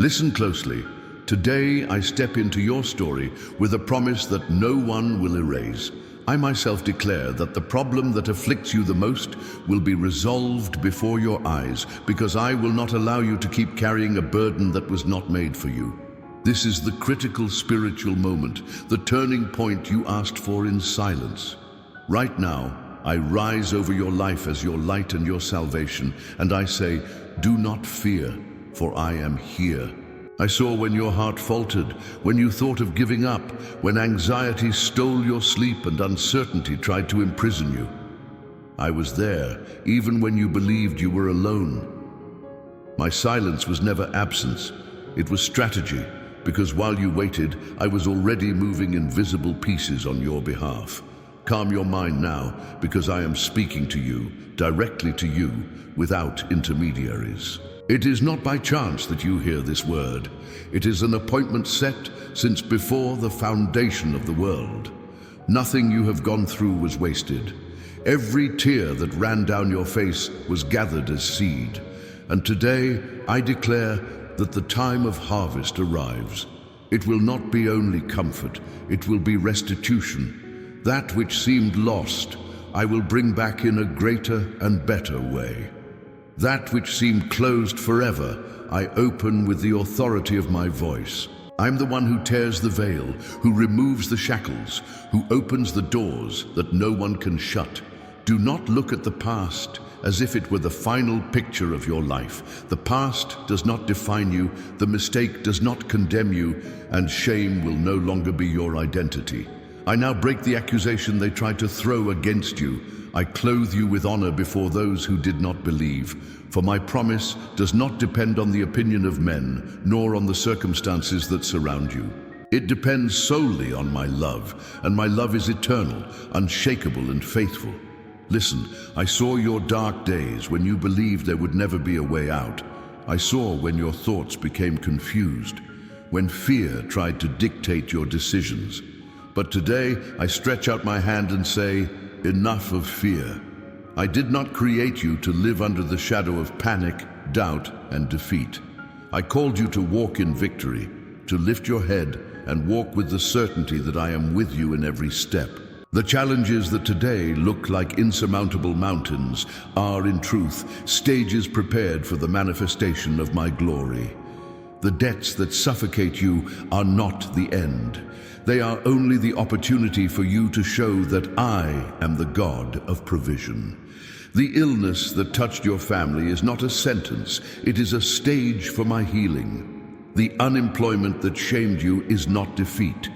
Listen closely. Today I step into your story with a promise that no one will erase. I myself declare that the problem that afflicts you the most will be resolved before your eyes, because I will not allow you to keep carrying a burden that was not made for you. This is the critical spiritual moment, the turning point you asked for in silence. Right now, I rise over your life as your light and your salvation, and I say, do not fear, for I am here. I saw when your heart faltered, when you thought of giving up, when anxiety stole your sleep and uncertainty tried to imprison you. I was there, even when you believed you were alone. My silence was never absence, it was strategy, because while you waited, I was already moving invisible pieces on your behalf. Calm your mind now, because I am speaking to you, directly to you, without intermediaries. It is not by chance that you hear this word. It is an appointment set since before the foundation of the world. Nothing you have gone through was wasted. Every tear that ran down your face was gathered as seed. And today I declare that the time of harvest arrives. It will not be only comfort, it will be restitution. That which seemed lost, I will bring back in a greater and better way. That which seemed closed forever, I open with the authority of my voice. I'm the one who tears the veil, who removes the shackles, who opens the doors that no one can shut. Do not look at the past as if it were the final picture of your life. The past does not define you, the mistake does not condemn you, and shame will no longer be your identity. I now break the accusation they tried to throw against you. I clothe you with honor before those who did not believe. For my promise does not depend on the opinion of men, nor on the circumstances that surround you. It depends solely on my love, and my love is eternal, unshakable, and faithful. Listen, I saw your dark days when you believed there would never be a way out. I saw when your thoughts became confused, when fear tried to dictate your decisions. But today I stretch out my hand and say, enough of fear. I did not create you to live under the shadow of panic, doubt, and defeat. I called you to walk in victory, to lift your head and walk with the certainty that I am with you in every step. The challenges that today look like insurmountable mountains are, in truth, stages prepared for the manifestation of my glory. The debts that suffocate you are not the end. They are only the opportunity for you to show that I am the God of provision. The illness that touched your family is not a sentence, it is a stage for my healing. The unemployment that shamed you is not defeat.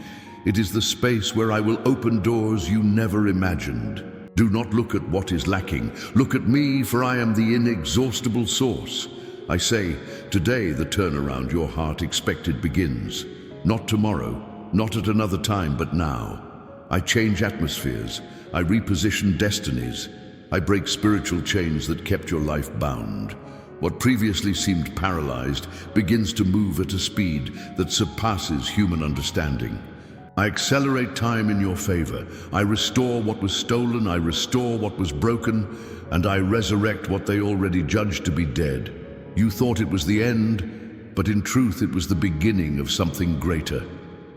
It is the space where I will open doors you never imagined. Do not look at what is lacking. Look at me, for I am the inexhaustible source. I say, today the turnaround your heart expected begins. Not tomorrow, not at another time, but now. I change atmospheres. I reposition destinies. I break spiritual chains that kept your life bound. What previously seemed paralyzed begins to move at a speed that surpasses human understanding. I accelerate time in your favor. I restore what was stolen, I restore what was broken, and I resurrect what they already judged to be dead. You thought it was the end, but in truth it was the beginning of something greater.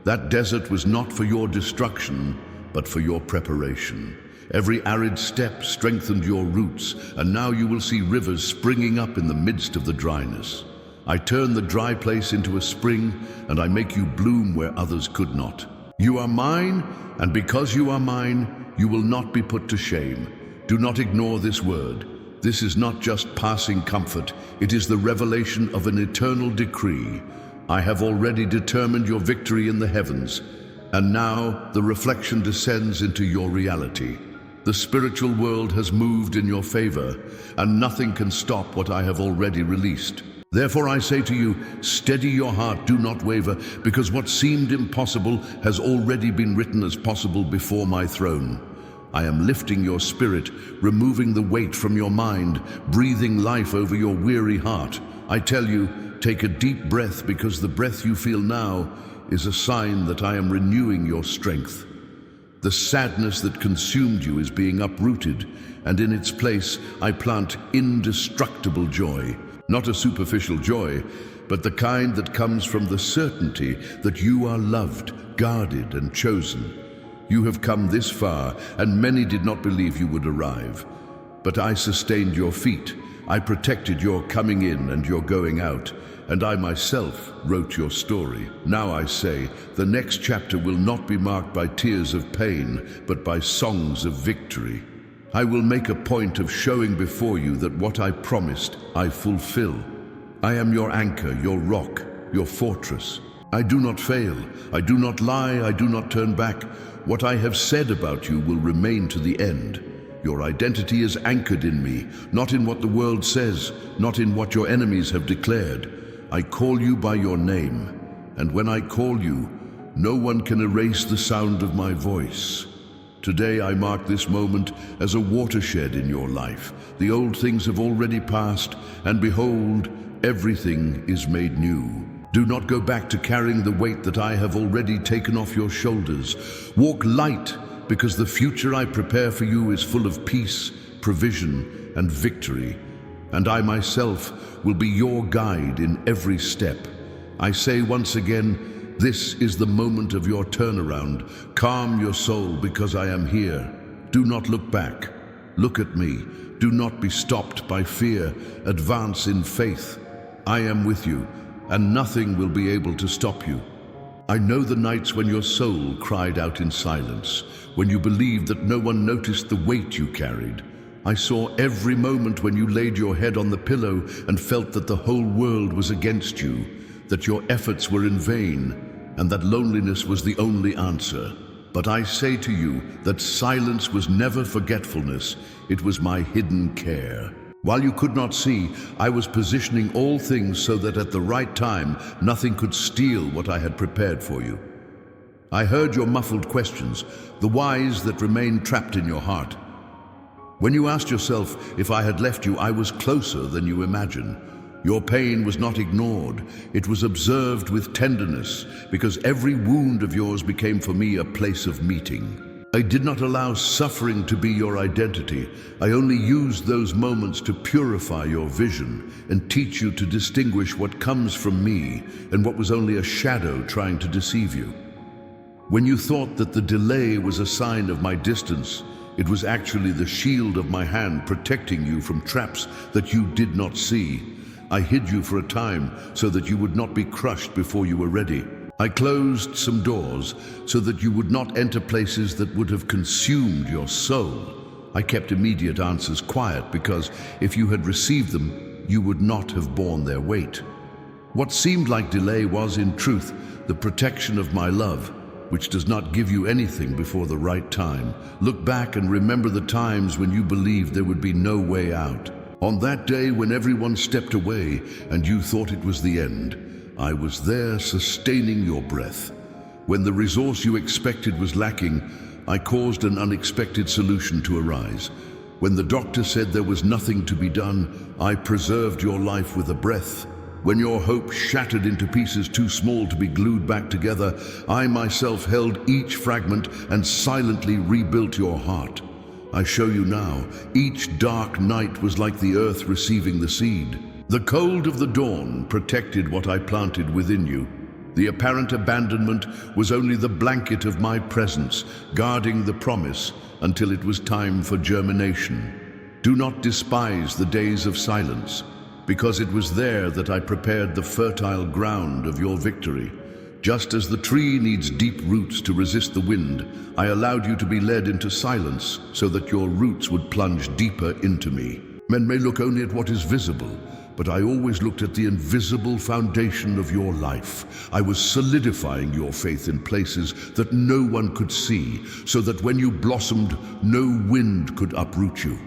That desert was not for your destruction, but for your preparation. Every arid step strengthened your roots, and now you will see rivers springing up in the midst of the dryness. I turn the dry place into a spring, and I make you bloom where others could not. You are mine, and because you are mine, you will not be put to shame. Do not ignore this word. This is not just passing comfort, it is the revelation of an eternal decree. I have already determined your victory in the heavens, and now the reflection descends into your reality. The spiritual world has moved in your favor, and nothing can stop what I have already released. Therefore I say to you, steady your heart, do not waver, because what seemed impossible has already been written as possible before my throne. I am lifting your spirit, removing the weight from your mind, breathing life over your weary heart. I tell you, take a deep breath, because the breath you feel now is a sign that I am renewing your strength. The sadness that consumed you is being uprooted, and in its place I plant indestructible joy. Not a superficial joy, but the kind that comes from the certainty that you are loved, guarded, and chosen. You have come this far, and many did not believe you would arrive. But I sustained your feet. I protected your coming in and your going out, and I myself wrote your story. Now I say, the next chapter will not be marked by tears of pain, but by songs of victory. I will make a point of showing before you that what I promised, I fulfill. I am your anchor, your rock, your fortress. I do not fail, I do not lie, I do not turn back. What I have said about you will remain to the end. Your identity is anchored in me, not in what the world says, not in what your enemies have declared. I call you by your name, and when I call you, no one can erase the sound of my voice. Today I mark this moment as a watershed in your life. The old things have already passed, and behold, everything is made new. Do not go back to carrying the weight that I have already taken off your shoulders. Walk light, because the future I prepare for you is full of peace, provision, and victory. And I myself will be your guide in every step. I say once again, this is the moment of your turnaround. Calm your soul, because I am here. Do not look back. Look at me. Do not be stopped by fear. Advance in faith. I am with you, and nothing will be able to stop you. I know the nights when your soul cried out in silence, when you believed that no one noticed the weight you carried. I saw every moment when you laid your head on the pillow and felt that the whole world was against you, that your efforts were in vain, and that loneliness was the only answer. But I say to you that silence was never forgetfulness, it was my hidden care. While you could not see, I was positioning all things so that at the right time, nothing could steal what I had prepared for you. I heard your muffled questions, the whys that remained trapped in your heart. When you asked yourself if I had left you, I was closer than you imagine. Your pain was not ignored, it was observed with tenderness, because every wound of yours became for me a place of meeting. I did not allow suffering to be your identity. I only used those moments to purify your vision and teach you to distinguish what comes from me and what was only a shadow trying to deceive you. When you thought that the delay was a sign of my distance, it was actually the shield of my hand protecting you from traps that you did not see. I hid you for a time so that you would not be crushed before you were ready. I closed some doors so that you would not enter places that would have consumed your soul. I kept immediate answers quiet because if you had received them, you would not have borne their weight. What seemed like delay was, in truth, the protection of my love, which does not give you anything before the right time. Look back and remember the times when you believed there would be no way out. On that day when everyone stepped away and you thought it was the end, I was there sustaining your breath. When the resource you expected was lacking, I caused an unexpected solution to arise. When the doctor said there was nothing to be done, I preserved your life with a breath. When your hope shattered into pieces too small to be glued back together, I myself held each fragment and silently rebuilt your heart. I show you now, each dark night was like the earth receiving the seed. The cold of the dawn protected what I planted within you. The apparent abandonment was only the blanket of my presence, guarding the promise until it was time for germination. Do not despise the days of silence, because it was there that I prepared the fertile ground of your victory. Just as the tree needs deep roots to resist the wind, I allowed you to be led into silence so that your roots would plunge deeper into me. Men may look only at what is visible, but I always looked at the invisible foundation of your life. I was solidifying your faith in places that no one could see, so that when you blossomed, no wind could uproot you.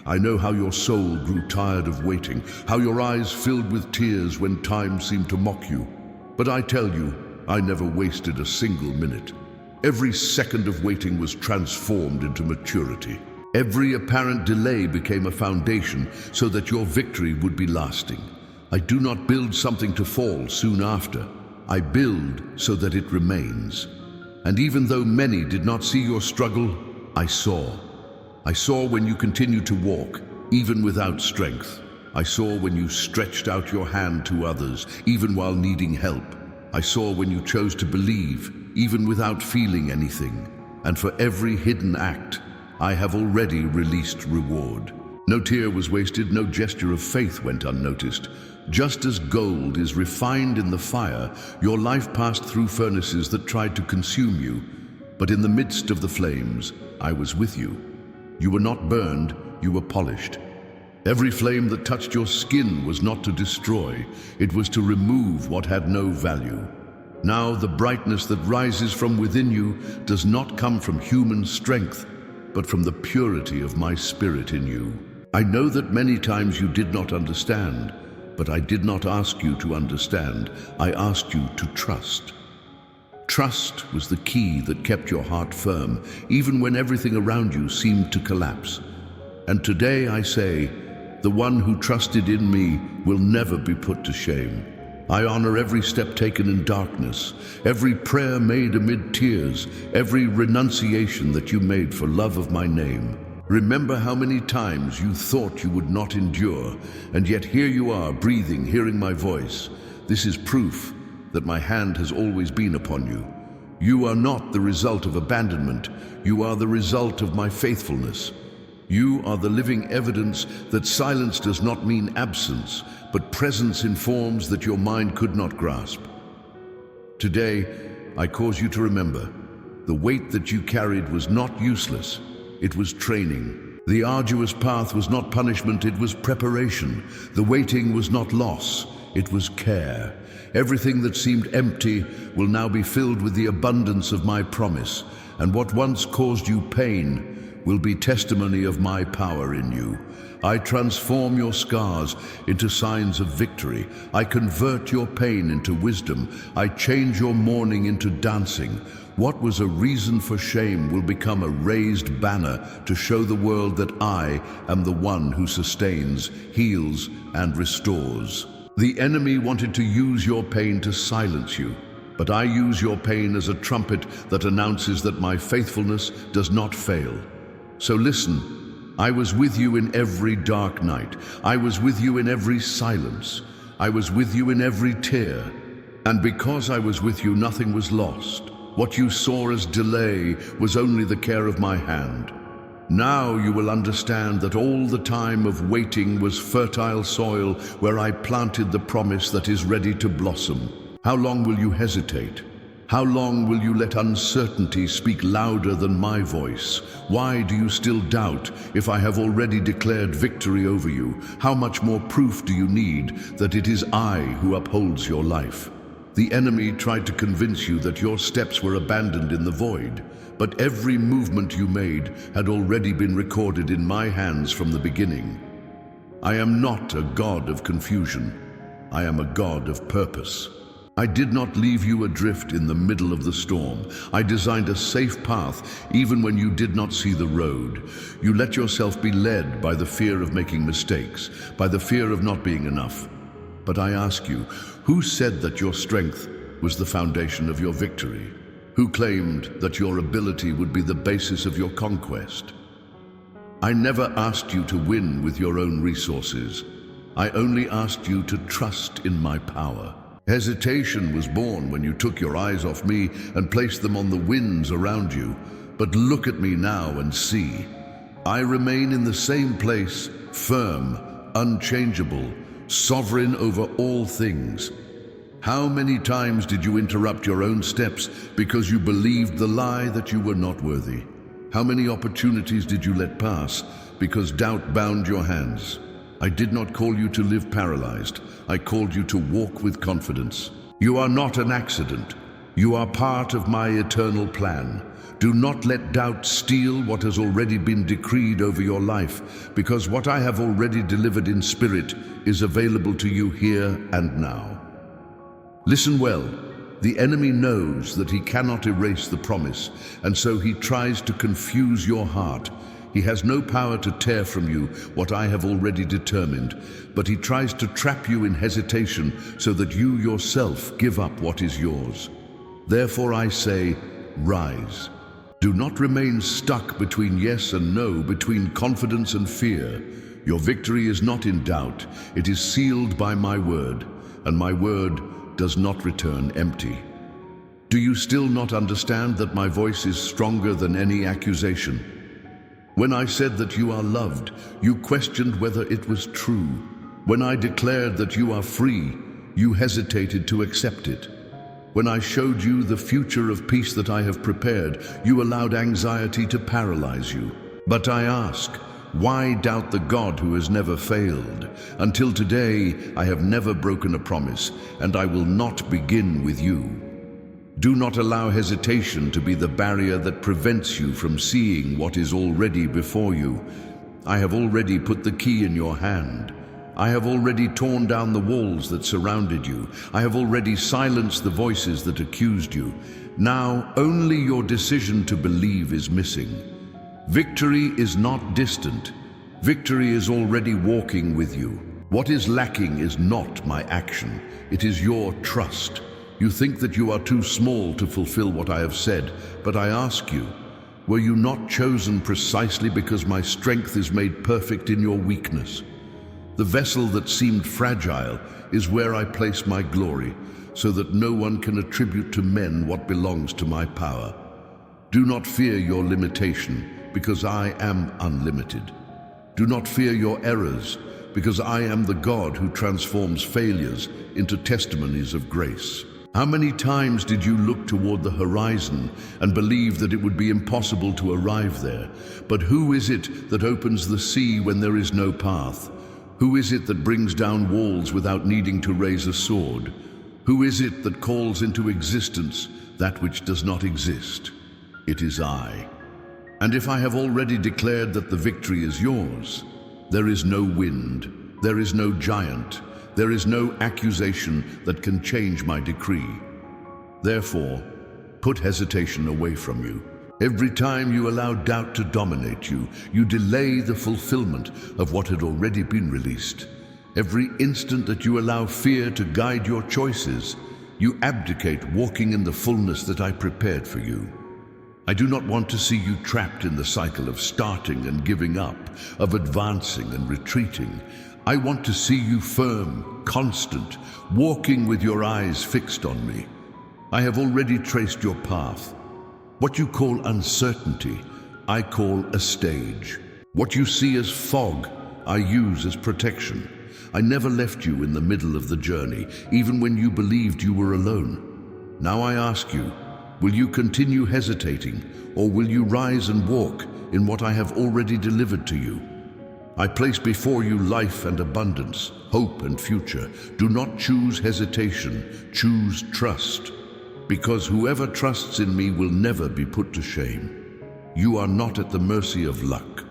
I know how your soul grew tired of waiting, how your eyes filled with tears when time seemed to mock you. But I tell you, I never wasted a single minute. Every second of waiting was transformed into maturity. Every apparent delay became a foundation so that your victory would be lasting. I do not build something to fall soon after. I build so that it remains. And even though many did not see your struggle, I saw. I saw when you continued to walk, even without strength. I saw when you stretched out your hand to others, even while needing help. I saw when you chose to believe, even without feeling anything. And for every hidden act, I have already released reward. No tear was wasted, no gesture of faith went unnoticed. Just as gold is refined in the fire, your life passed through furnaces that tried to consume you. But in the midst of the flames, I was with you. You were not burned, you were polished. Every flame that touched your skin was not to destroy, it was to remove what had no value. Now the brightness that rises from within you does not come from human strength, but from the purity of my spirit in you. I know that many times you did not understand, but I did not ask you to understand. I asked you to trust. Trust was the key that kept your heart firm, even when everything around you seemed to collapse. And today I say, the one who trusted in me will never be put to shame. I honor every step taken in darkness, every prayer made amid tears, every renunciation that you made for love of my name. Remember how many times you thought you would not endure, and yet here you are, breathing, hearing my voice. This is proof that my hand has always been upon you. You are not the result of abandonment. You are the result of my faithfulness. You are the living evidence that silence does not mean absence, but presence in forms that your mind could not grasp. Today, I cause you to remember, the weight that you carried was not useless. It was training. The arduous path was not punishment, it was preparation. The waiting was not loss, it was care. Everything that seemed empty will now be filled with the abundance of my promise, and what once caused you pain will be testimony of my power in you. I transform your scars into signs of victory. I convert your pain into wisdom. I change your mourning into dancing. What was a reason for shame will become a raised banner to show the world that I am the one who sustains, heals, and restores. The enemy wanted to use your pain to silence you, but I use your pain as a trumpet that announces that my faithfulness does not fail. So listen, I was with you in every dark night. I was with you in every silence. I was with you in every tear. And because I was with you, nothing was lost. What you saw as delay was only the care of my hand. Now you will understand that all the time of waiting was fertile soil where I planted the promise that is ready to blossom. How long will you hesitate? How long will you let uncertainty speak louder than my voice? Why do you still doubt if I have already declared victory over you? How much more proof do you need that it is I who upholds your life? The enemy tried to convince you that your steps were abandoned in the void, but every movement you made had already been recorded in my hands from the beginning. I am not a God of confusion. I am a God of purpose. I did not leave you adrift in the middle of the storm. I designed a safe path even when you did not see the road. You let yourself be led by the fear of making mistakes, by the fear of not being enough. But I ask you, who said that your strength was the foundation of your victory? Who claimed that your ability would be the basis of your conquest? I never asked you to win with your own resources. I only asked you to trust in my power. Hesitation was born when you took your eyes off me and placed them on the winds around you. But look at me now and see. I remain in the same place, firm, unchangeable, sovereign over all things. How many times did you interrupt your own steps because you believed the lie that you were not worthy? How many opportunities did you let pass because doubt bound your hands? I did not call you to live paralyzed. I called you to walk with confidence. You are not an accident. You are part of my eternal plan. Do not let doubt steal what has already been decreed over your life, because what I have already delivered in spirit is available to you here and now. Listen well. The enemy knows that he cannot erase the promise, and so he tries to confuse your heart. He has no power to tear from you what I have already determined, but he tries to trap you in hesitation so that you yourself give up what is yours. Therefore I say, rise. Do not remain stuck between yes and no, between confidence and fear. Your victory is not in doubt. It is sealed by my word, and my word does not return empty. Do you still not understand that my voice is stronger than any accusation? When I said that you are loved, you questioned whether it was true. When I declared that you are free, you hesitated to accept it. When I showed you the future of peace that I have prepared, you allowed anxiety to paralyze you. But I ask, why doubt the God who has never failed? Until today, I have never broken a promise, and I will not begin with you. Do not allow hesitation to be the barrier that prevents you from seeing what is already before you. I have already put the key in your hand. I have already torn down the walls that surrounded you. I have already silenced the voices that accused you. Now, only your decision to believe is missing. Victory is not distant. Victory is already walking with you. What is lacking is not my action. It is your trust. You think that you are too small to fulfill what I have said, but I ask you, were you not chosen precisely because my strength is made perfect in your weakness? The vessel that seemed fragile is where I place my glory, so that no one can attribute to men what belongs to my power. Do not fear your limitation, because I am unlimited. Do not fear your errors, because I am the God who transforms failures into testimonies of grace. How many times did you look toward the horizon and believe that it would be impossible to arrive there? But who is it that opens the sea when there is no path? Who is it that brings down walls without needing to raise a sword? Who is it that calls into existence that which does not exist? It is I. And if I have already declared that the victory is yours, there is no wind, there is no giant, there is no accusation that can change my decree. Therefore, put hesitation away from you. Every time you allow doubt to dominate you, you delay the fulfillment of what had already been released. Every instant that you allow fear to guide your choices, you abdicate walking in the fullness that I prepared for you. I do not want to see you trapped in the cycle of starting and giving up, of advancing and retreating. I want to see you firm, constant, walking with your eyes fixed on me. I have already traced your path. What you call uncertainty, I call a stage. What you see as fog, I use as protection. I never left you in the middle of the journey, even when you believed you were alone. Now I ask you, will you continue hesitating, or will you rise and walk in what I have already delivered to you? I place before you life and abundance, hope and future. Do not choose hesitation, choose trust. Because whoever trusts in me will never be put to shame. You are not at the mercy of luck.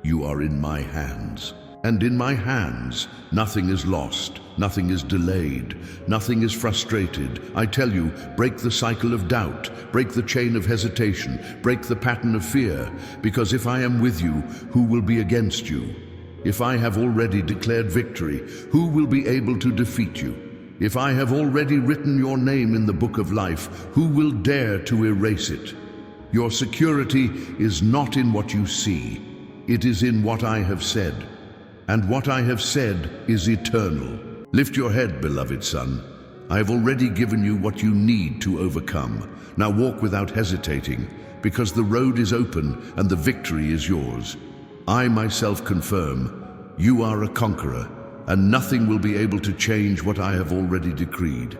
You are in my hands. And in my hands, nothing is lost, nothing is delayed, nothing is frustrated. I tell you, break the cycle of doubt, break the chain of hesitation, break the pattern of fear, because if I am with you, who will be against you? If I have already declared victory, who will be able to defeat you? If I have already written your name in the book of life, who will dare to erase it? Your security is not in what you see. It is in what I have said. And what I have said is eternal. Lift your head, beloved son. I have already given you what you need to overcome. Now walk without hesitating, because the road is open and the victory is yours. I myself confirm, you are a conqueror, and nothing will be able to change what I have already decreed.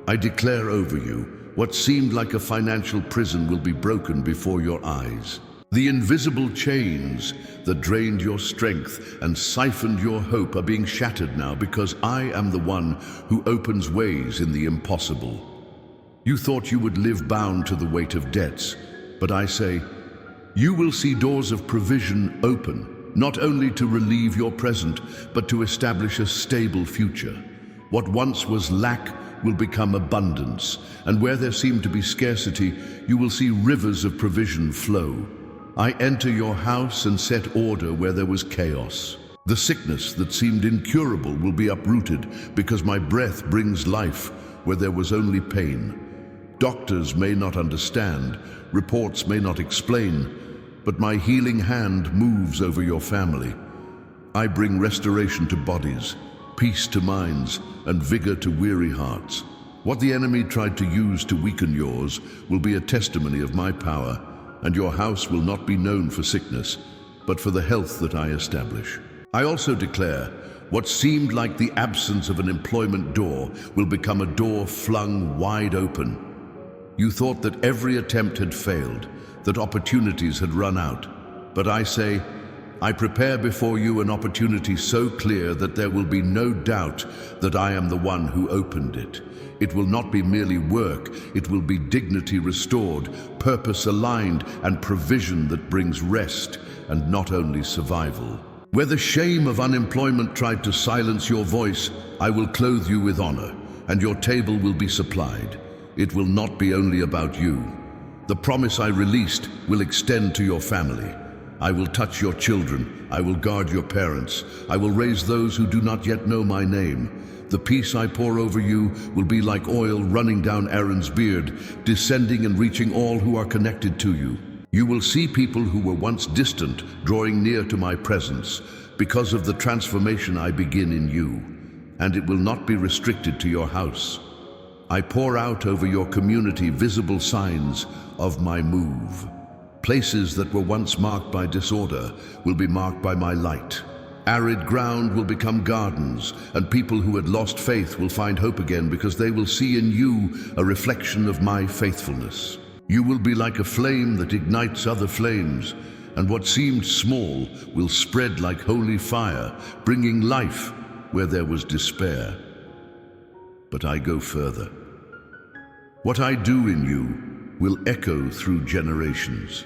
I declare over you, what seemed like a financial prison will be broken before your eyes. The invisible chains that drained your strength and siphoned your hope are being shattered now, because I am the one who opens ways in the impossible. You thought you would live bound to the weight of debts, but I say, you will see doors of provision open, not only to relieve your present, but to establish a stable future. What once was lack will become abundance, and where there seemed to be scarcity, you will see rivers of provision flow. I enter your house and set order where there was chaos. The sickness that seemed incurable will be uprooted, because my breath brings life where there was only pain. Doctors may not understand, reports may not explain, but my healing hand moves over your family. I bring restoration to bodies, peace to minds, and vigor to weary hearts. What the enemy tried to use to weaken yours will be a testimony of my power, and your house will not be known for sickness, but for the health that I establish. I also declare what seemed like the absence of an employment door will become a door flung wide open. You thought that every attempt had failed, that opportunities had run out. But I say, I prepare before you an opportunity so clear that there will be no doubt that I am the one who opened it. It will not be merely work, it will be dignity restored, purpose aligned, and provision that brings rest and not only survival. Where the shame of unemployment tried to silence your voice, I will clothe you with honor, and your table will be supplied. It will not be only about you. The promise I released will extend to your family. I will touch your children. I will guard your parents. I will raise those who do not yet know my name. The peace I pour over you will be like oil running down Aaron's beard, descending and reaching all who are connected to you. You will see people who were once distant drawing near to my presence because of the transformation I begin in you, and it will not be restricted to your house. I pour out over your community visible signs of my move. Places that were once marked by disorder will be marked by my light. Arid ground will become gardens, and people who had lost faith will find hope again because they will see in you a reflection of my faithfulness. You will be like a flame that ignites other flames, and what seemed small will spread like holy fire, bringing life where there was despair. But I go further. What I do in you will echo through generations.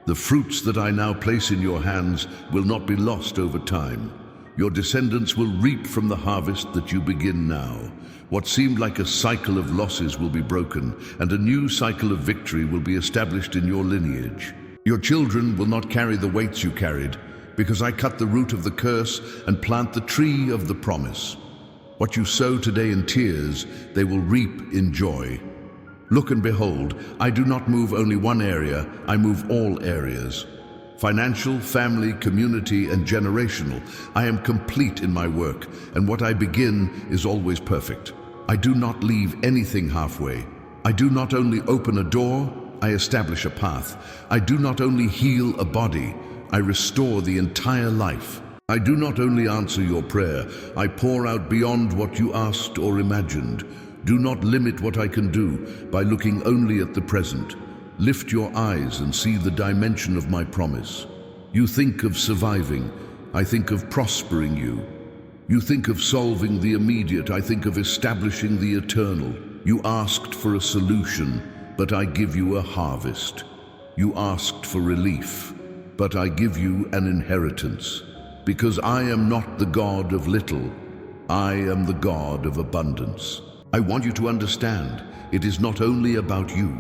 The fruits that I now place in your hands will not be lost over time. Your descendants will reap from the harvest that you begin now. What seemed like a cycle of losses will be broken, and a new cycle of victory will be established in your lineage. Your children will not carry the weights you carried, because I cut the root of the curse and plant the tree of the promise. What you sow today in tears, they will reap in joy. Look and behold, I do not move only one area, I move all areas. Financial, family, community, and generational. I am complete in my work, and what I begin is always perfect. I do not leave anything halfway. I do not only open a door, I establish a path. I do not only heal a body, I restore the entire life. I do not only answer your prayer, I pour out beyond what you asked or imagined. Do not limit what I can do by looking only at the present. Lift your eyes and see the dimension of my promise. You think of surviving, I think of prospering you. You think of solving the immediate, I think of establishing the eternal. You asked for a solution, but I give you a harvest. You asked for relief, but I give you an inheritance. Because I am not the God of little, I am the God of abundance. I want you to understand, it is not only about you.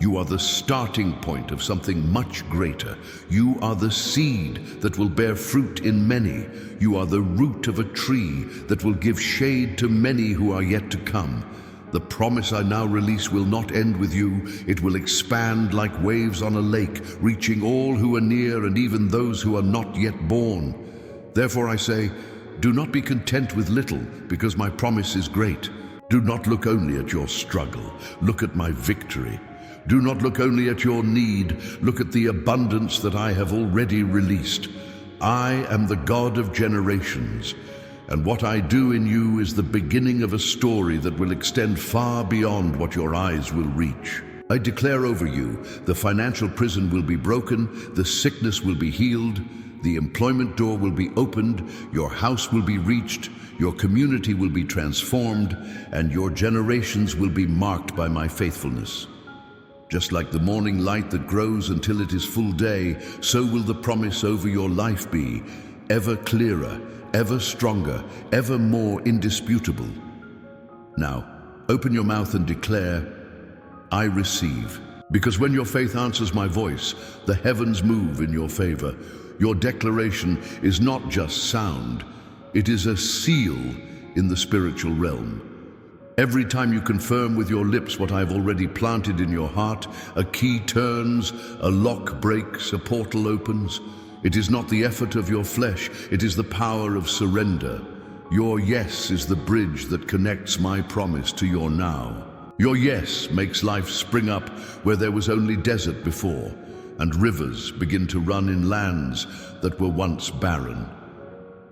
You are the starting point of something much greater. You are the seed that will bear fruit in many. You are the root of a tree that will give shade to many who are yet to come. The promise I now release will not end with you. It will expand like waves on a lake, reaching all who are near and even those who are not yet born. Therefore I say, do not be content with little, because my promise is great. Do not look only at your struggle. Look at my victory. Do not look only at your need. Look at the abundance that I have already released. I am the God of generations, and what I do in you is the beginning of a story that will extend far beyond what your eyes will reach. I declare over you, the financial prison will be broken, the sickness will be healed, the employment door will be opened, your house will be reached, your community will be transformed, and your generations will be marked by my faithfulness. Just like the morning light that grows until it is full day, so will the promise over your life be, ever clearer, ever stronger, ever more indisputable. Now, open your mouth and declare, I receive. Because when your faith answers my voice, the heavens move in your favor. Your declaration is not just sound, it is a seal in the spiritual realm. Every time you confirm with your lips what I have already planted in your heart, a key turns, a lock breaks, a portal opens. It is not the effort of your flesh, it is the power of surrender. Your yes is the bridge that connects my promise to your now. Your yes makes life spring up where there was only desert before, and rivers begin to run in lands that were once barren.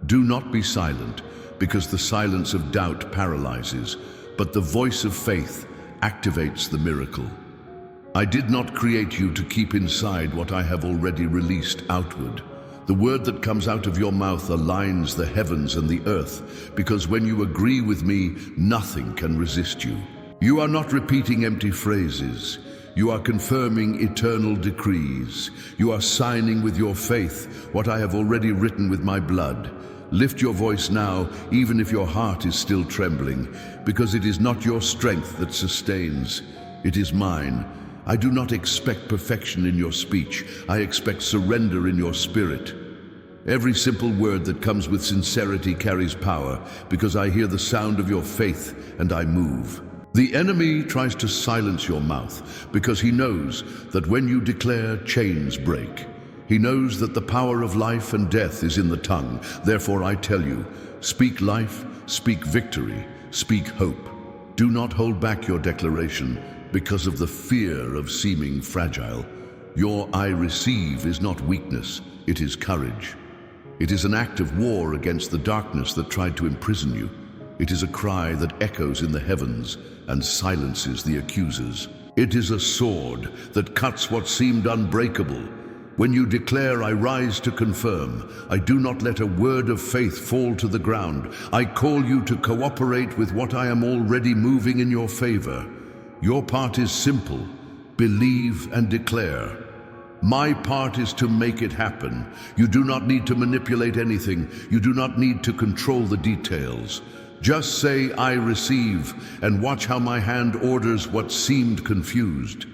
Do not be silent, because the silence of doubt paralyzes, but the voice of faith activates the miracle. I did not create you to keep inside what I have already released outward. The word that comes out of your mouth aligns the heavens and the earth, because when you agree with me, nothing can resist you. You are not repeating empty phrases. You are confirming eternal decrees. You are signing with your faith what I have already written with my blood. Lift your voice now, even if your heart is still trembling, because it is not your strength that sustains. It is mine. I do not expect perfection in your speech. I expect surrender in your spirit. Every simple word that comes with sincerity carries power, because I hear the sound of your faith and I move. The enemy tries to silence your mouth because he knows that when you declare, chains break. He knows that the power of life and death is in the tongue. Therefore I tell you, speak life, speak victory, speak hope. Do not hold back your declaration because of the fear of seeming fragile. Your I receive is not weakness, it is courage. It is an act of war against the darkness that tried to imprison you. It is a cry that echoes in the heavens and silences the accusers. It is a sword that cuts what seemed unbreakable. When you declare, I rise to confirm, I do not let a word of faith fall to the ground. I call you to cooperate with what I am already moving in your favor. Your part is simple. Believe and declare. My part is to make it happen. You do not need to manipulate anything. You do not need to control the details. Just say, I receive, and watch how my hand orders what seemed confused.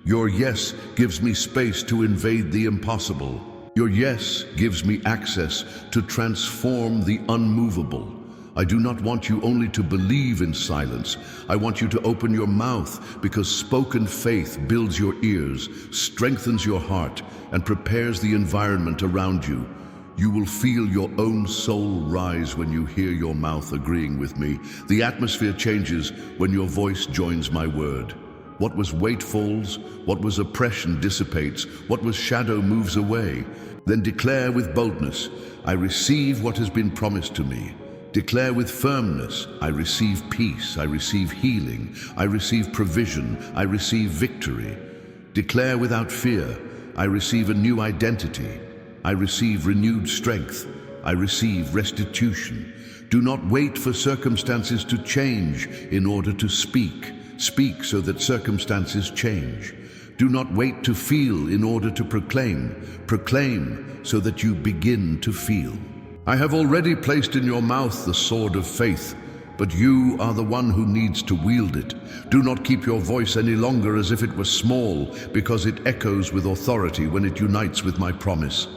Your yes gives me space to invade the impossible. Your yes gives me access to transform the unmovable. I do not want you only to believe in silence. I want you to open your mouth, because spoken faith builds your ears, strengthens your heart, and prepares the environment around you. You will feel your own soul rise when you hear your mouth agreeing with me. The atmosphere changes when your voice joins my word. What was weight falls, what was oppression dissipates, what was shadow moves away. Then declare with boldness, I receive what has been promised to me. Declare with firmness, I receive peace, I receive healing, I receive provision, I receive victory. Declare without fear, I receive a new identity, I receive renewed strength, I receive restitution. Do not wait for circumstances to change in order to speak. Speak so that circumstances change. Do not wait to feel in order to proclaim. Proclaim so that you begin to feel. I have already placed in your mouth the sword of faith, but you are the one who needs to wield it. Do not keep your voice any longer as if it was small, because it echoes with authority when it unites with my promise.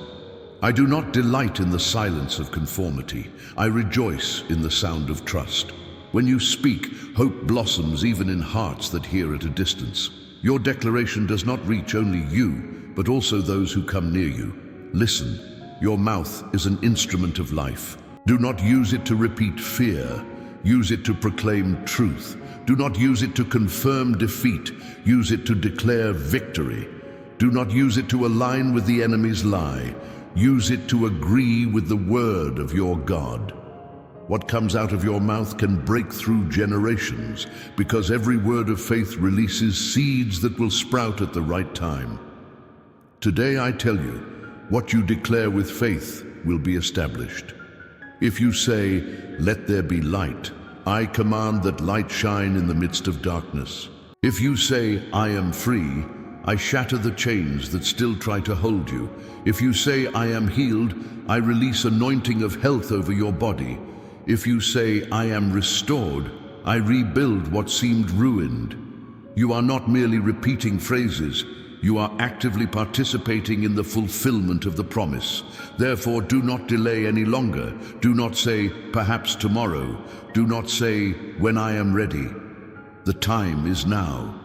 I do not delight in the silence of conformity. I rejoice in the sound of trust. When you speak, hope blossoms even in hearts that hear at a distance. Your declaration does not reach only you, but also those who come near you. Listen. Your mouth is an instrument of life. Do not use it to repeat fear. Use it to proclaim truth. Do not use it to confirm defeat. Use it to declare victory. Do not use it to align with the enemy's lie. Use it to agree with the word of your God. What comes out of your mouth can break through generations, because every word of faith releases seeds that will sprout at the right time. Today I tell you, what you declare with faith will be established. If you say, let there be light, I command that light shine in the midst of darkness. If you say, I am free, I shatter the chains that still try to hold you. If you say, I am healed, I release anointing of health over your body. If you say, I am restored, I rebuild what seemed ruined. You are not merely repeating phrases. You are actively participating in the fulfillment of the promise. Therefore, do not delay any longer. Do not say, perhaps tomorrow. Do not say, when I am ready. The time is now.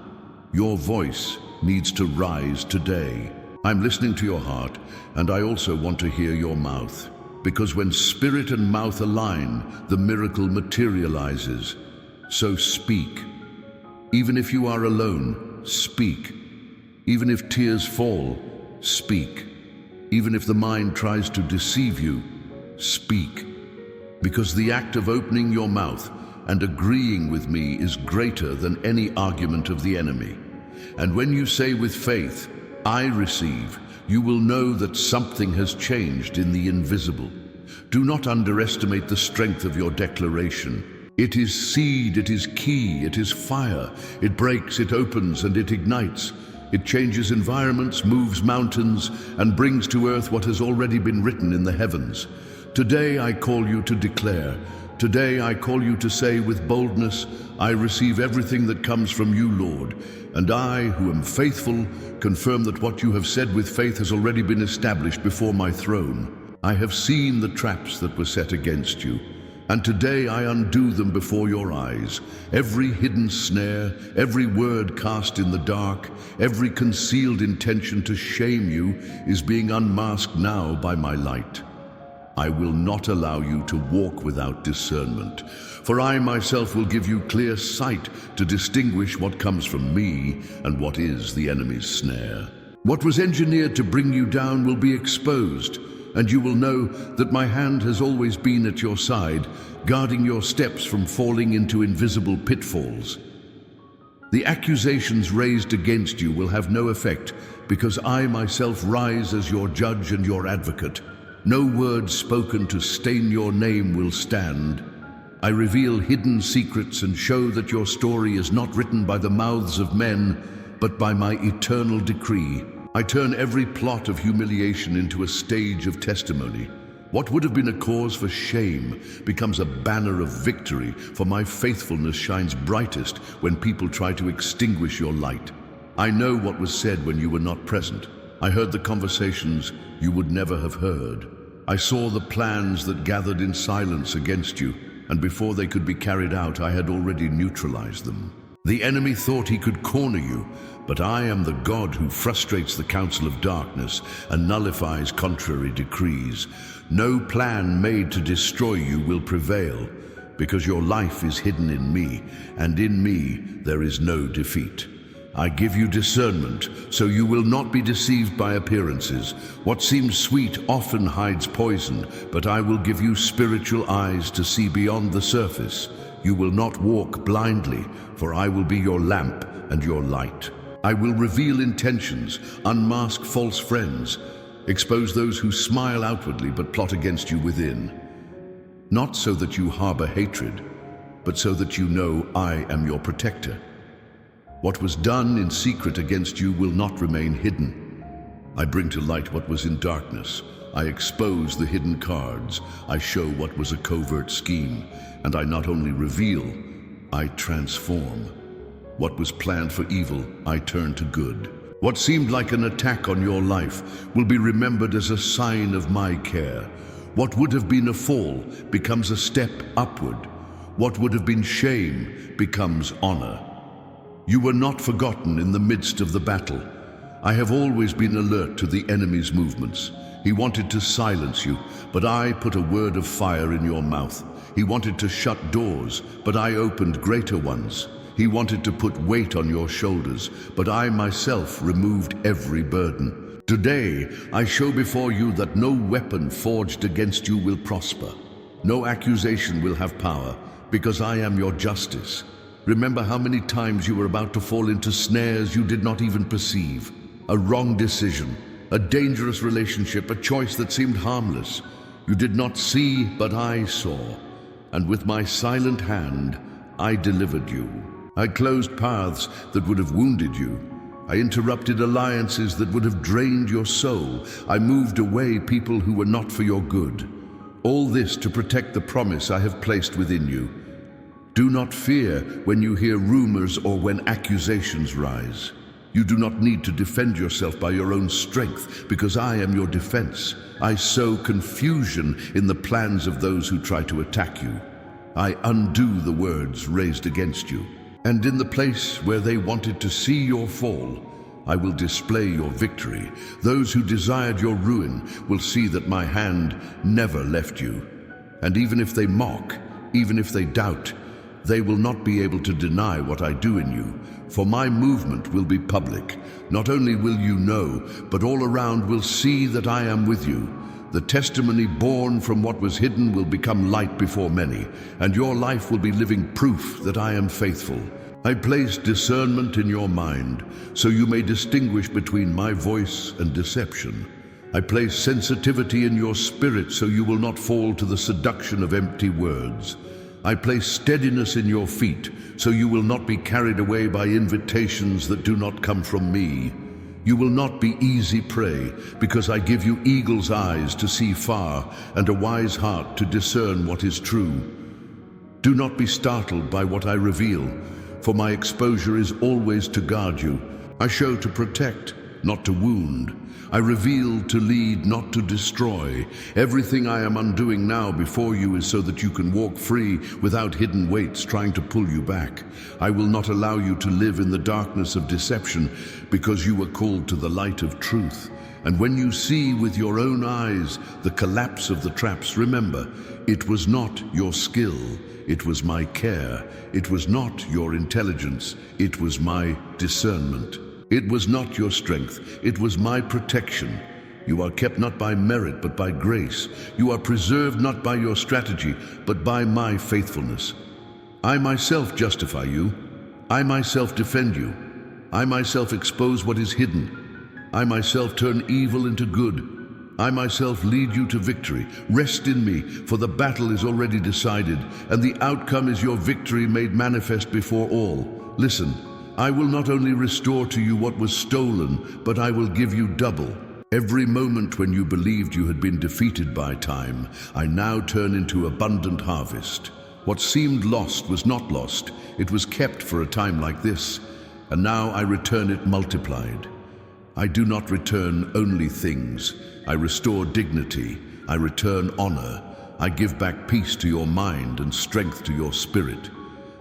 Your voice needs to rise today. I'm listening to your heart, and I also want to hear your mouth. Because when spirit and mouth align, the miracle materializes. So speak. Even if you are alone, speak. Even if tears fall, speak. Even if the mind tries to deceive you, speak. Because the act of opening your mouth and agreeing with me is greater than any argument of the enemy. And when you say with faith, I receive, you will know that something has changed in the invisible. Do not underestimate the strength of your declaration. It is seed, it is key, it is fire. It breaks, it opens, and it ignites. It changes environments, moves mountains, and brings to earth what has already been written in the heavens. Today I call you to declare. Today I call you to say with boldness, I receive everything that comes from you, Lord. And I, who am faithful, confirm that what you have said with faith has already been established before my throne. I have seen the traps that were set against you, and today I undo them before your eyes. Every hidden snare, every word cast in the dark, every concealed intention to shame you is being unmasked now by my light. I will not allow you to walk without discernment, for I myself will give you clear sight to distinguish what comes from me and what is the enemy's snare. What was engineered to bring you down will be exposed, and you will know that my hand has always been at your side, guarding your steps from falling into invisible pitfalls. The accusations raised against you will have no effect, because I myself rise as your judge and your advocate. No word spoken to stain your name will stand. I reveal hidden secrets and show that your story is not written by the mouths of men, but by my eternal decree. I turn every plot of humiliation into a stage of testimony. What would have been a cause for shame becomes a banner of victory, for my faithfulness shines brightest when people try to extinguish your light. I know what was said when you were not present. I heard the conversations you would never have heard. I saw the plans that gathered in silence against you, and before they could be carried out, I had already neutralized them. The enemy thought he could corner you, but I am the God who frustrates the counsel of darkness and nullifies contrary decrees. No plan made to destroy you will prevail, because your life is hidden in me, and in me there is no defeat. I give you discernment, so you will not be deceived by appearances. What seems sweet often hides poison, but I will give you spiritual eyes to see beyond the surface. You will not walk blindly, for I will be your lamp and your light. I will reveal intentions, unmask false friends, expose those who smile outwardly but plot against you within. Not so that you harbor hatred, but so that you know I am your protector. What was done in secret against you will not remain hidden. I bring to light what was in darkness. I expose the hidden cards. I show what was a covert scheme. And I not only reveal, I transform. What was planned for evil, I turn to good. What seemed like an attack on your life will be remembered as a sign of my care. What would have been a fall becomes a step upward. What would have been shame becomes honor. You were not forgotten in the midst of the battle. I have always been alert to the enemy's movements. He wanted to silence you, but I put a word of fire in your mouth. He wanted to shut doors, but I opened greater ones. He wanted to put weight on your shoulders, but I myself removed every burden. Today, I show before you that no weapon forged against you will prosper. No accusation will have power, because I am your justice. Remember how many times you were about to fall into snares you did not even perceive. A wrong decision, a dangerous relationship, a choice that seemed harmless. You did not see, but I saw. And with my silent hand, I delivered you. I closed paths that would have wounded you. I interrupted alliances that would have drained your soul. I moved away people who were not for your good. All this to protect the promise I have placed within you. Do not fear when you hear rumors or when accusations rise. You do not need to defend yourself by your own strength, because I am your defense. I sow confusion in the plans of those who try to attack you. I undo the words raised against you. And in the place where they wanted to see your fall, I will display your victory. Those who desired your ruin will see that my hand never left you. And even if they mock, even if they doubt, they will not be able to deny what I do in you, for my movement will be public. Not only will you know, but all around will see that I am with you. The testimony born from what was hidden will become light before many, and your life will be living proof that I am faithful. I place discernment in your mind, so you may distinguish between my voice and deception. I place sensitivity in your spirit, so you will not fall to the seduction of empty words. I place steadiness in your feet, so you will not be carried away by invitations that do not come from me. You will not be easy prey, because I give you eagle's eyes to see far and a wise heart to discern what is true. Do not be startled by what I reveal, for my exposure is always to guard you. I show to protect, not to wound. I reveal to lead, not to destroy. Everything I am undoing now before you is so that you can walk free without hidden weights trying to pull you back. I will not allow you to live in the darkness of deception, because you were called to the light of truth. And when you see with your own eyes the collapse of the traps, remember, it was not your skill, it was my care. It was not your intelligence, it was my discernment. It was not your strength, it was my protection. You are kept not by merit, but by grace. You are preserved not by your strategy, but by my faithfulness. I myself justify you. I myself defend you. I myself expose what is hidden. I myself turn evil into good. I myself lead you to victory. Rest in me, for the battle is already decided, and the outcome is your victory made manifest before all. Listen, I will not only restore to you what was stolen, but I will give you double. Every moment when you believed you had been defeated by time, I now turn into abundant harvest. What seemed lost was not lost. It was kept for a time like this, and now I return it multiplied. I do not return only things. I restore dignity. I return honor. I give back peace to your mind and strength to your spirit.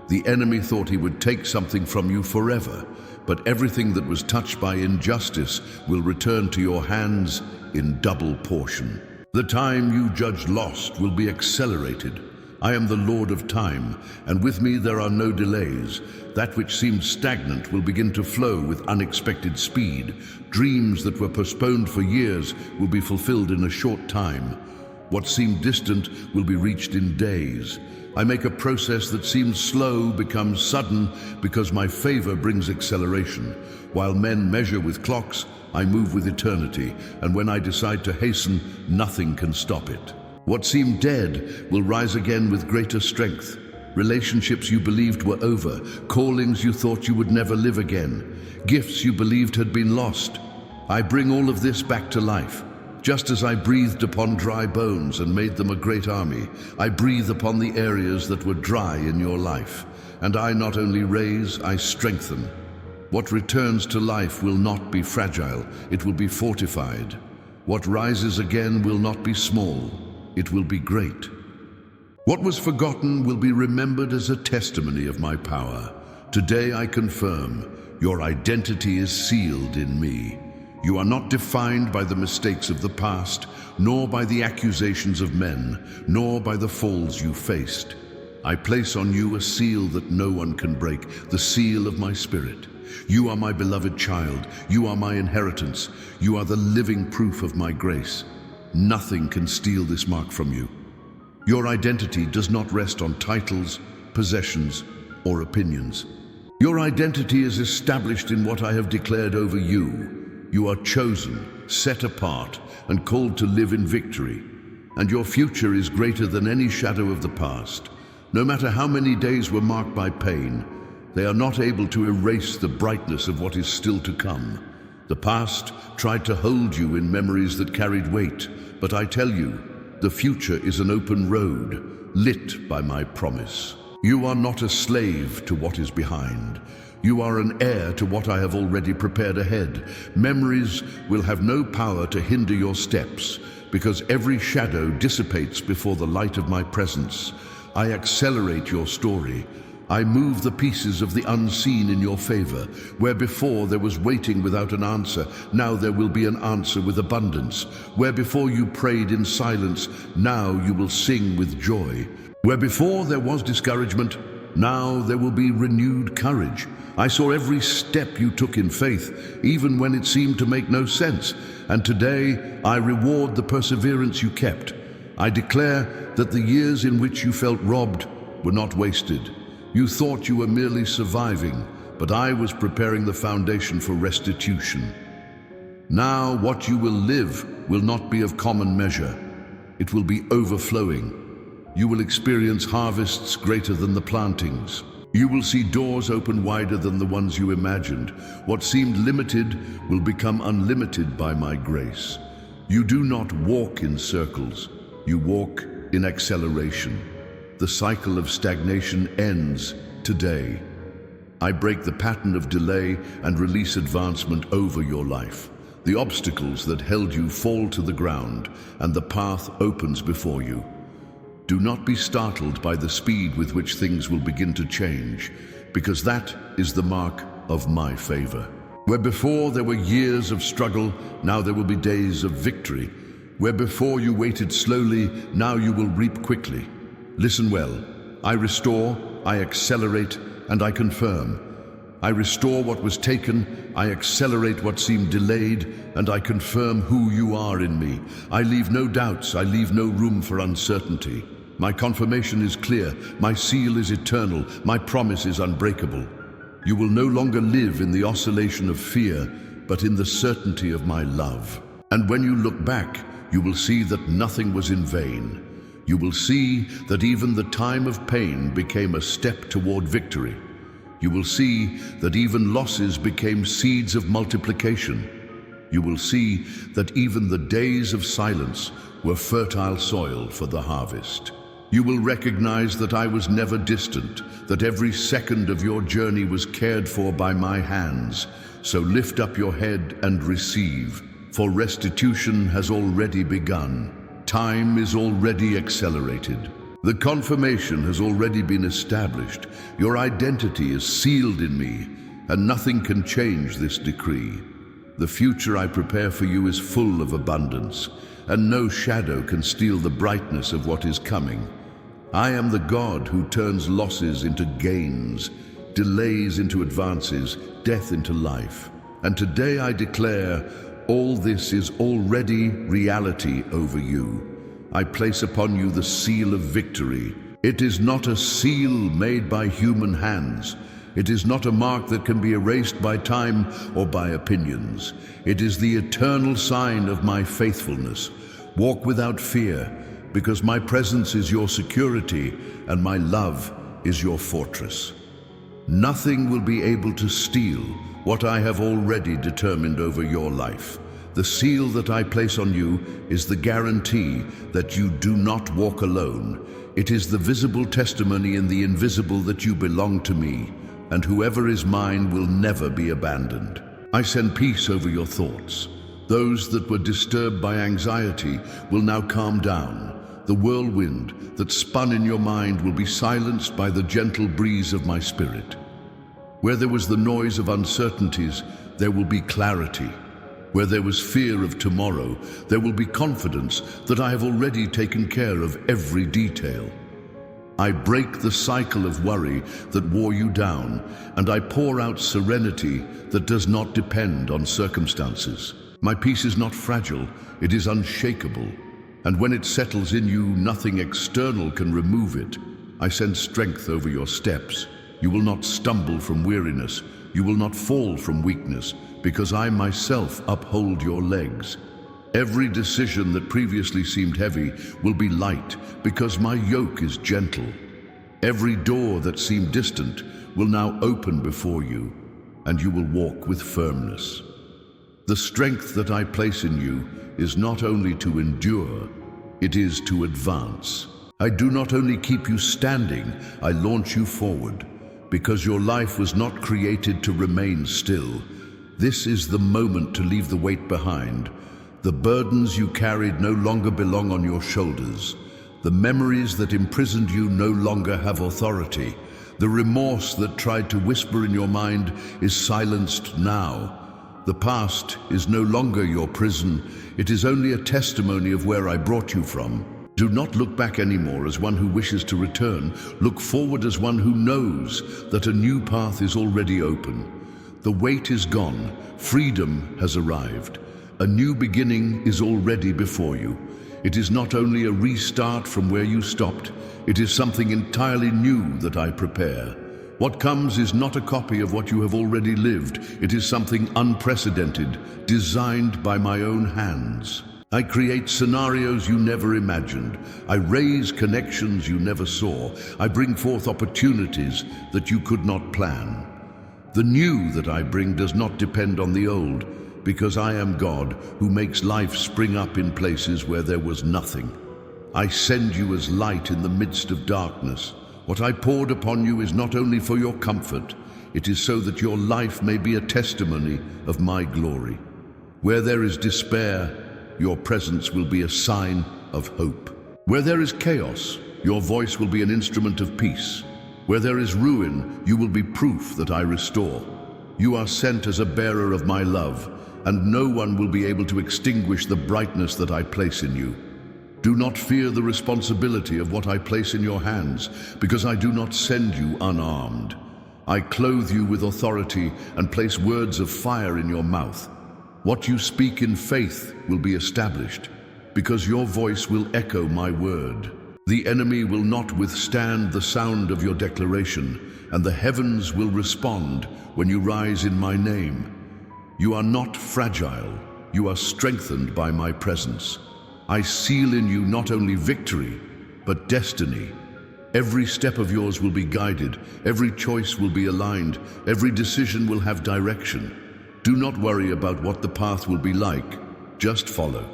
The enemy thought he would take something from you forever, but everything that was touched by injustice will return to your hands in double portion. The time you judged lost will be accelerated. I am the Lord of time, and with me there are no delays. That which seemed stagnant will begin to flow with unexpected speed. Dreams that were postponed for years will be fulfilled in a short time. What seemed distant will be reached in days. I make a process that seems slow become sudden, because my favor brings acceleration. While men measure with clocks, I move with eternity, and when I decide to hasten, nothing can stop it. What seemed dead will rise again with greater strength. Relationships you believed were over, callings you thought you would never live again, gifts you believed had been lost. I bring all of this back to life. Just as I breathed upon dry bones and made them a great army, I breathe upon the areas that were dry in your life. And I not only raise, I strengthen. What returns to life will not be fragile, it will be fortified. What rises again will not be small, it will be great. What was forgotten will be remembered as a testimony of my power. Today I confirm, your identity is sealed in me. You are not defined by the mistakes of the past, nor by the accusations of men, nor by the falls you faced. I place on you a seal that no one can break, the seal of my spirit. You are my beloved child. You are my inheritance. You are the living proof of my grace. Nothing can steal this mark from you. Your identity does not rest on titles, possessions, or opinions. Your identity is established in what I have declared over you. You are chosen, set apart, and called to live in victory. And your future is greater than any shadow of the past. No matter how many days were marked by pain, they are not able to erase the brightness of what is still to come. The past tried to hold you in memories that carried weight, but I tell you, the future is an open road, lit by my promise. You are not a slave to what is behind. You are an heir to what I have already prepared ahead. Memories will have no power to hinder your steps, because every shadow dissipates before the light of my presence. I accelerate your story. I move the pieces of the unseen in your favor. Where before there was waiting without an answer, now there will be an answer with abundance. Where before you prayed in silence, now you will sing with joy. Where before there was discouragement, now there will be renewed courage. I saw every step you took in faith, even when it seemed to make no sense. And today I reward the perseverance you kept. I declare that the years in which you felt robbed were not wasted. You thought you were merely surviving, but I was preparing the foundation for restitution. Now what you will live will not be of common measure. It will be overflowing. You will experience harvests greater than the plantings. You will see doors open wider than the ones you imagined. What seemed limited will become unlimited by my grace. You do not walk in circles. You walk in acceleration. The cycle of stagnation ends today. I break the pattern of delay and release advancement over your life. The obstacles that held you fall to the ground, and the path opens before you. Do not be startled by the speed with which things will begin to change, because that is the mark of my favor. Where before there were years of struggle, now there will be days of victory. Where before you waited slowly, now you will reap quickly. Listen well. I restore, I accelerate, and I confirm. I restore what was taken, I accelerate what seemed delayed, and I confirm who you are in me. I leave no doubts, I leave no room for uncertainty. My confirmation is clear, my seal is eternal, my promise is unbreakable. You will no longer live in the oscillation of fear, but in the certainty of my love. And when you look back, you will see that nothing was in vain. You will see that even the time of pain became a step toward victory. You will see that even losses became seeds of multiplication. You will see that even the days of silence were fertile soil for the harvest. You will recognize that I was never distant, that every second of your journey was cared for by my hands. So lift up your head and receive, for restitution has already begun. Time is already accelerated. The confirmation has already been established. Your identity is sealed in me, and nothing can change this decree. The future I prepare for you is full of abundance, and no shadow can steal the brightness of what is coming. I am the God who turns losses into gains, delays into advances, death into life. And today I declare, all this is already reality over you. I place upon you the seal of victory. It is not a seal made by human hands. It is not a mark that can be erased by time or by opinions. It is the eternal sign of my faithfulness. Walk without fear, because my presence is your security and my love is your fortress. Nothing will be able to steal what I have already determined over your life. The seal that I place on you is the guarantee that you do not walk alone. It is the visible testimony in the invisible that you belong to me, and whoever is mine will never be abandoned. I send peace over your thoughts. Those that were disturbed by anxiety will now calm down. The whirlwind that spun in your mind will be silenced by the gentle breeze of my spirit. Where there was the noise of uncertainties, there will be clarity. Where there was fear of tomorrow, there will be confidence that I have already taken care of every detail. I break the cycle of worry that wore you down, and I pour out serenity that does not depend on circumstances. My peace is not fragile, it is unshakable. And when it settles in you, nothing external can remove it. I send strength over your steps. You will not stumble from weariness. You will not fall from weakness, because I myself uphold your legs. Every decision that previously seemed heavy will be light, because my yoke is gentle. Every door that seemed distant will now open before you, and you will walk with firmness. The strength that I place in you is not only to endure, it is to advance. I do not only keep you standing, I launch you forward, because your life was not created to remain still. This is the moment to leave the weight behind. The burdens you carried no longer belong on your shoulders. The memories that imprisoned you no longer have authority. The remorse that tried to whisper in your mind is silenced now. The past is no longer your prison. It is only a testimony of where I brought you from. Do not look back anymore as one who wishes to return. Look forward as one who knows that a new path is already open. The wait is gone. Freedom has arrived. A new beginning is already before you. It is not only a restart from where you stopped, it is something entirely new that I prepare. What comes is not a copy of what you have already lived. It is something unprecedented, designed by my own hands. I create scenarios you never imagined. I raise connections you never saw. I bring forth opportunities that you could not plan. The new that I bring does not depend on the old, because I am God who makes life spring up in places where there was nothing. I send you as light in the midst of darkness. What I poured upon you is not only for your comfort, it is so that your life may be a testimony of my glory. Where there is despair, your presence will be a sign of hope. Where there is chaos, your voice will be an instrument of peace. Where there is ruin, you will be proof that I restore. You are sent as a bearer of my love, and no one will be able to extinguish the brightness that I place in you. Do not fear the responsibility of what I place in your hands, because I do not send you unarmed. I clothe you with authority and place words of fire in your mouth. What you speak in faith will be established, because your voice will echo my word. The enemy will not withstand the sound of your declaration, and the heavens will respond when you rise in my name. You are not fragile, you are strengthened by my presence. I seal in you not only victory, but destiny. Every step of yours will be guided, every choice will be aligned, every decision will have direction. Do not worry about what the path will be like, just follow.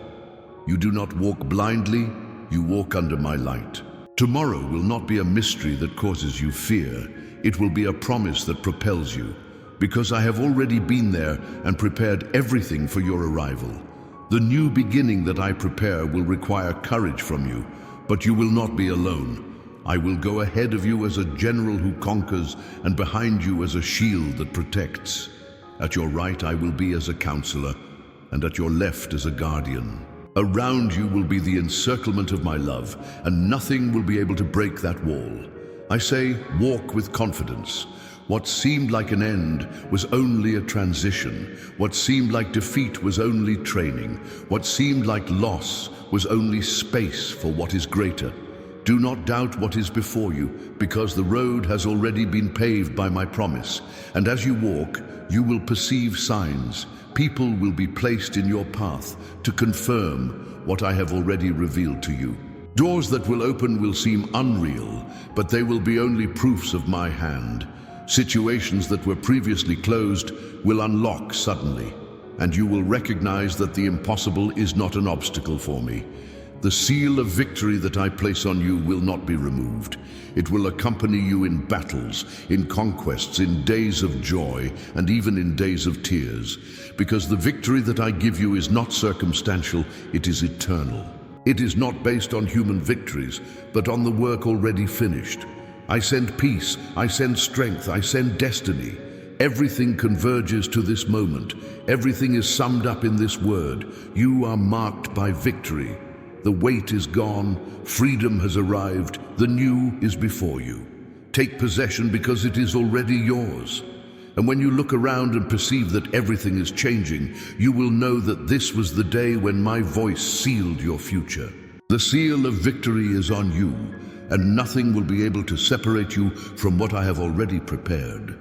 You do not walk blindly, you walk under my light. Tomorrow will not be a mystery that causes you fear. It will be a promise that propels you, because I have already been there and prepared everything for your arrival. The new beginning that I prepare will require courage from you, but you will not be alone. I will go ahead of you as a general who conquers, and behind you as a shield that protects. At your right I will be as a counselor, and at your left as a guardian. Around you will be the encirclement of my love, and nothing will be able to break that wall. I say, walk with confidence. What seemed like an end was only a transition. What seemed like defeat was only training. What seemed like loss was only space for what is greater. Do not doubt what is before you, because the road has already been paved by my promise. And as you walk, you will perceive signs. People will be placed in your path to confirm what I have already revealed to you. Doors that will open will seem unreal, but they will be only proofs of my hand. Situations that were previously closed will unlock suddenly, and you will recognize that the impossible is not an obstacle for me. The seal of victory that I place on you will not be removed. It will accompany you in battles, in conquests, in days of joy, and even in days of tears, because the victory that I give you is not circumstantial, it is eternal. It is not based on human victories, but on the work already finished. I send peace, I send strength, I send destiny. Everything converges to this moment. Everything is summed up in this word. You are marked by victory. The wait is gone, freedom has arrived, the new is before you. Take possession because it is already yours. And when you look around and perceive that everything is changing, you will know that this was the day when my voice sealed your future. The seal of victory is on you, and nothing will be able to separate you from what I have already prepared.